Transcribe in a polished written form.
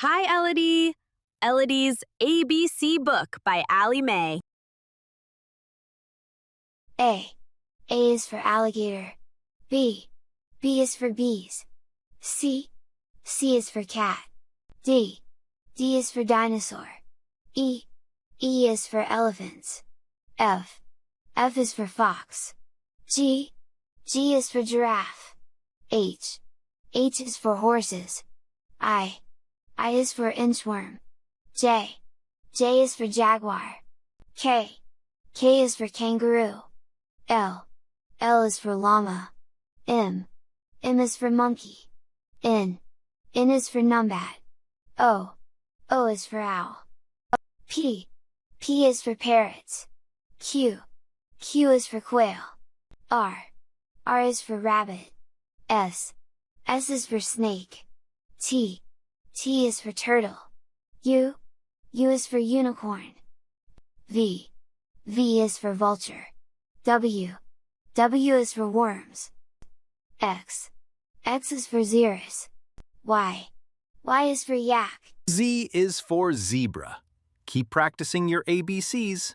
Hi, Elodie! Elodie's ABC book by Allie Mae. A. A is for alligator. B. B is for bees. C. C is for cat. D. D is for dinosaur. E. E is for elephants. F. F is for fox. G. G is for giraffe. H. H is for horses. I. I is for inchworm. J. J is for jaguar. K. K is for kangaroo. L. L is for llama. M. M is for monkey. N. N is for numbat. O. O is for owl. P. P is for parrots. Q. Q is for quail. R. R is for rabbit. S. S is for snake. T. T is for turtle. U. U is for unicorn. V. V is for vulture. W. W is for worms. X. X is for xerus. Y. Y is for yak. Z is for zebra. Keep practicing your ABCs.